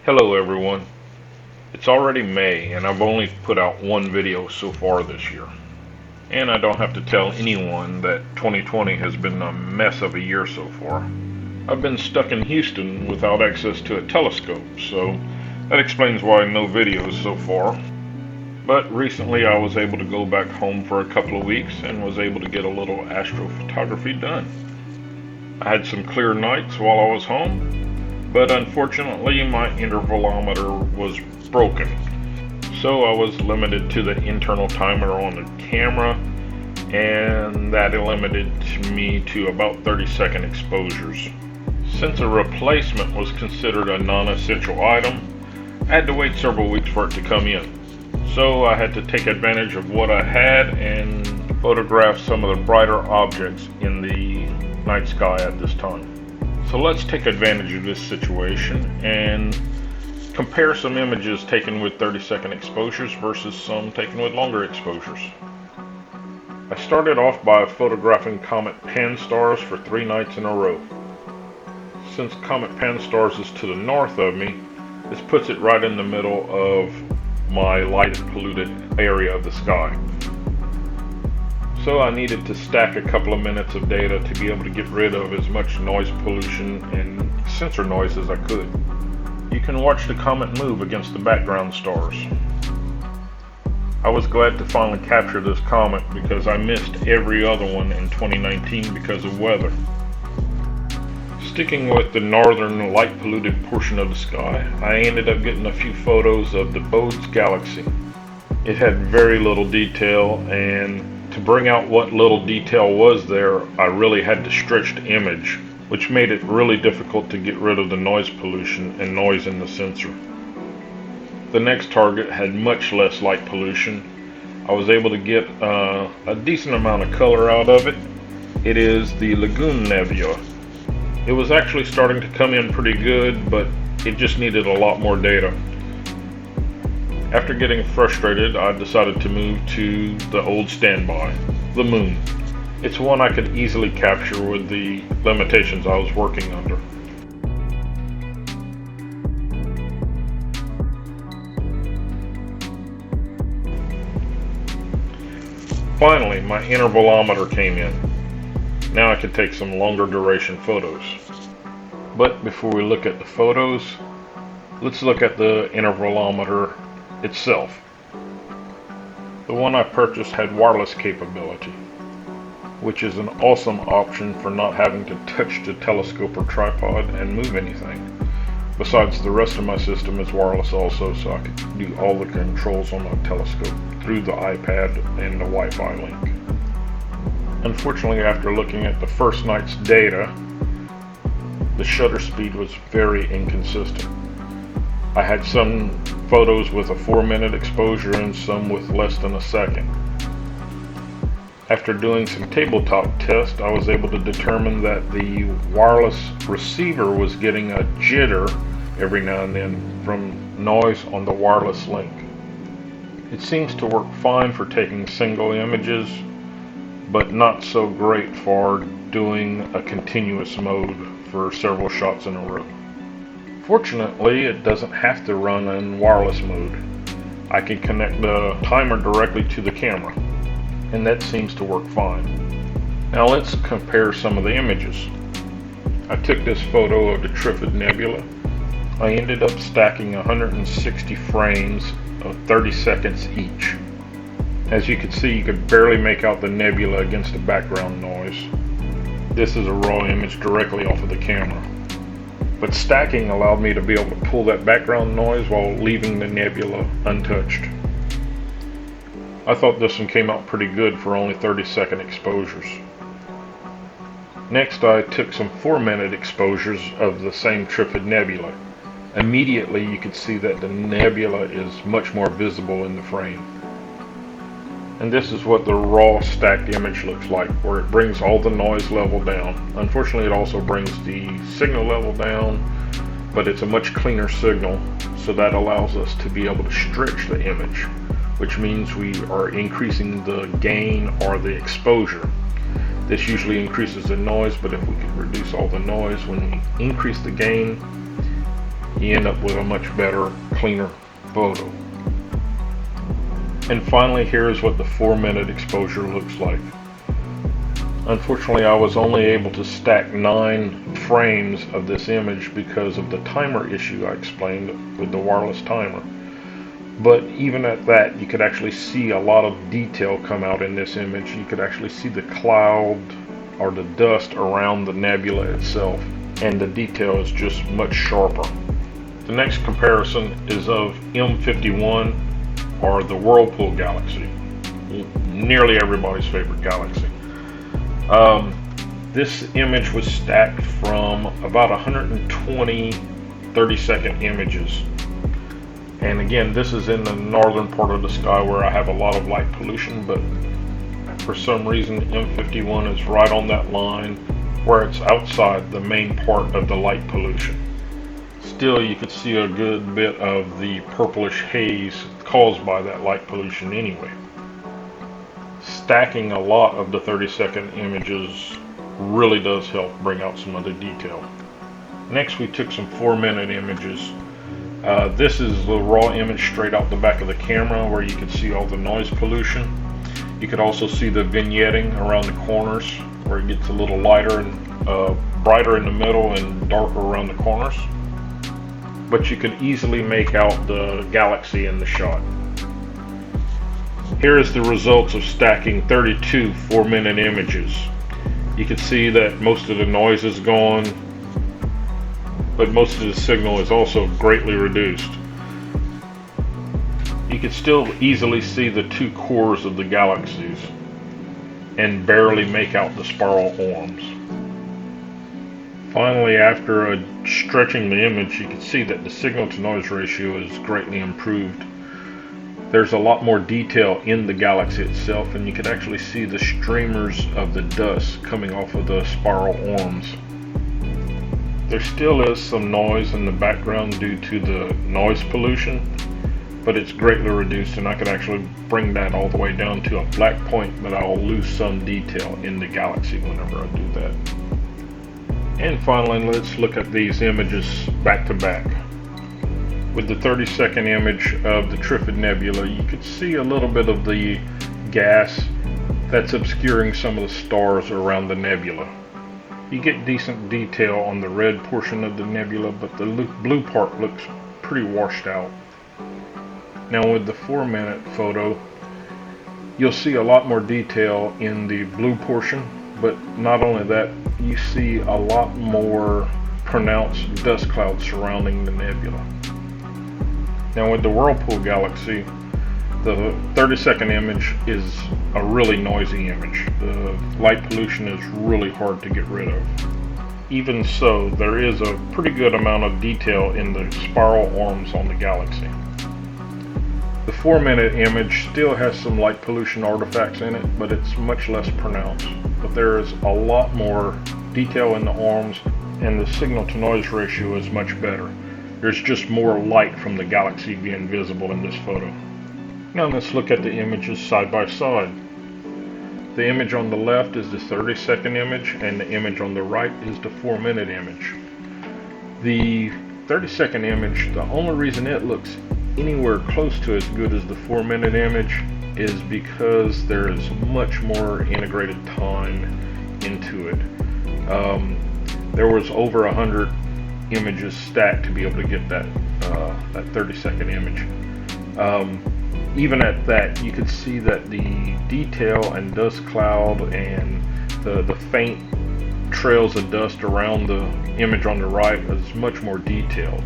Hello everyone. It's already May and I've only put out one video so far this year. And I don't have to tell anyone that 2020 has been a mess of a year so far. I've been stuck in Houston without access to a telescope, so that explains why no videos so far. But recently I was able to go back home for a couple of weeks and was able to get a little astrophotography done. I had some clear nights while I was home, but unfortunately my intervalometer was broken. So I was limited to the internal timer on the camera, and that limited me to about 30-second exposures. Since a replacement was considered a non-essential item, I had to wait several weeks for it to come in. So I had to take advantage of what I had and photograph some of the brighter objects in the night sky at this time. So let's take advantage of this situation and compare some images taken with 30-second exposures versus some taken with longer exposures. I started off by photographing Comet Pan-STARRS for 3 nights in a row. Since Comet Pan-STARRS is to the north of me, this puts it right in the middle of my light polluted area of the sky. So I needed to stack a couple of minutes of data to be able to get rid of as much noise pollution and sensor noise as I could. You can watch the comet move against the background stars. I was glad to finally capture this comet because I missed every other one in 2019 because of weather. Sticking with the northern light polluted portion of the sky, I ended up getting a few photos of the Bode's galaxy. It had very little detail, and to bring out what little detail was there, I really had to stretch the image, which made it really difficult to get rid of the noise pollution and noise in the sensor. The next target had much less light pollution. I was able to get a decent amount of color out of it. It is the Lagoon Nebula. It was actually starting to come in pretty good, but it just needed a lot more data. After getting frustrated, I decided to move to the old standby, the moon. It's one I could easily capture with the limitations I was working under. Finally, my intervalometer came in. Now I could take some longer duration photos. But before we look at the photos, let's look at the intervalometer itself. The one I purchased had wireless capability, which is an awesome option for not having to touch the telescope or tripod and move anything. Besides, the rest of my system is wireless also, so I could do all the controls on my telescope through the iPad and the Wi-Fi link. Unfortunately, after looking at the first night's data, the shutter speed was very inconsistent. I had some photos with a 4-minute exposure and some with less than a second. After doing some tabletop tests, I was able to determine that the wireless receiver was getting a jitter every now and then from noise on the wireless link. It seems to work fine for taking single images, but not so great for doing a continuous mode for several shots in a row. Fortunately, it doesn't have to run in wireless mode. I can connect the timer directly to the camera, and that seems to work fine. Now let's compare some of the images. I took this photo of the Trifid Nebula. I ended up stacking 160 frames of 30 seconds each. As you can see, you could barely make out the nebula against the background noise. This is a raw image directly off of the camera. But stacking allowed me to be able to pull that background noise while leaving the nebula untouched. I thought this one came out pretty good for only 30-second exposures. Next, I took some 4-minute exposures of the same Trifid Nebula. Immediately, you could see that the nebula is much more visible in the frame. And this is what the raw stacked image looks like, where it brings all the noise level down. Unfortunately, it also brings the signal level down, but it's a much cleaner signal, so that allows us to be able to stretch the image, which means we are increasing the gain or the exposure. This usually increases the noise, but if we could reduce all the noise when we increase the gain, you end up with a much better, cleaner photo. And finally, here's what the 4-minute exposure looks like. Unfortunately, I was only able to stack 9 frames of this image because of the timer issue I explained with the wireless timer. But even at that, you could actually see a lot of detail come out in this image. You could actually see the cloud or the dust around the nebula itself, and the detail is just much sharper. The next comparison is of M51, or the Whirlpool galaxy, nearly everybody's favorite galaxy. This image was stacked from about 120 30-second images. And again, this is in the northern part of the sky where I have a lot of light pollution, but for some reason M51 is right on that line where it's outside the main part of the light pollution. Still, you could see a good bit of the purplish haze caused by that light pollution anyway. Stacking a lot of the 30-second images really does help bring out some of the detail. Next, we took some 4-minute images. This is the raw image straight out the back of the camera where you can see all the noise pollution. You could also see the vignetting around the corners where it gets a little lighter and brighter in the middle and darker around the corners. But you can easily make out the galaxy in the shot. Here is the results of stacking 32 4-minute images. You can see that most of the noise is gone, but most of the signal is also greatly reduced. You can still easily see the 2 cores of the galaxies and barely make out the spiral arms. Finally, after stretching the image, you can see that the signal-to-noise ratio is greatly improved. There's a lot more detail in the galaxy itself, and you can actually see the streamers of the dust coming off of the spiral arms. There still is some noise in the background due to the noise pollution, but it's greatly reduced, and I could actually bring that all the way down to a black point, but I'll lose some detail in the galaxy whenever I do that. And finally, let's look at these images back to back. With the 30-second image of the Trifid Nebula, you could see a little bit of the gas that's obscuring some of the stars around the nebula. You get decent detail on the red portion of the nebula, but the blue part looks pretty washed out. Now with the 4-minute photo, you'll see a lot more detail in the blue portion, but not only that, you see a lot more pronounced dust clouds surrounding the nebula. Now with the Whirlpool galaxy, the 30-second image is a really noisy image. The light pollution is really hard to get rid of. Even so, there is a pretty good amount of detail in the spiral arms on the galaxy. The 4-minute image still has some light pollution artifacts in it, but it's much less pronounced. But there is a lot more detail in the arms, and the signal-to-noise ratio is much better. There's just more light from the galaxy being visible in this photo. Now let's look at the images side by side. The image on the left is the 30-second image, and the image on the right is the 4-minute image. The 30-second image, the only reason it looks anywhere close to as good as the 4-minute image is because there is much more integrated time into it. There was over 100 images stacked to be able to get that 30-second image. Even at that, you could see that the detail and dust cloud and the faint trails of dust around the image on the right is much more detailed.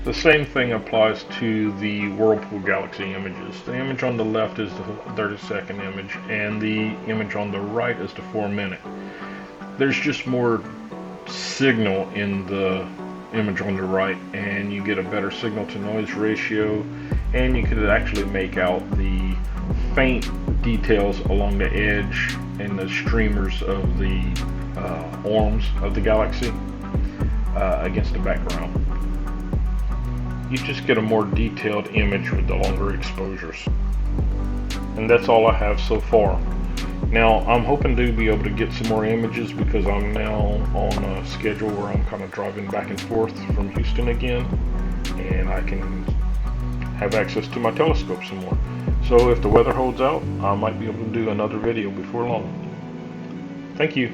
The same thing applies to the Whirlpool galaxy images. The image on the left is the 30-second image, and the image on the right is the 4-minute. There's just more signal in the image on the right, and you get a better signal-to-noise ratio, and you could actually make out the faint details along the edge and the streamers of the arms of the galaxy against the background. You just get a more detailed image with the longer exposures. And that's all I have so far. Now, I'm hoping to be able to get some more images because I'm now on a schedule where I'm kind of driving back and forth from Houston again, and I can have access to my telescope some more. So if the weather holds out, I might be able to do another video before long. Thank you.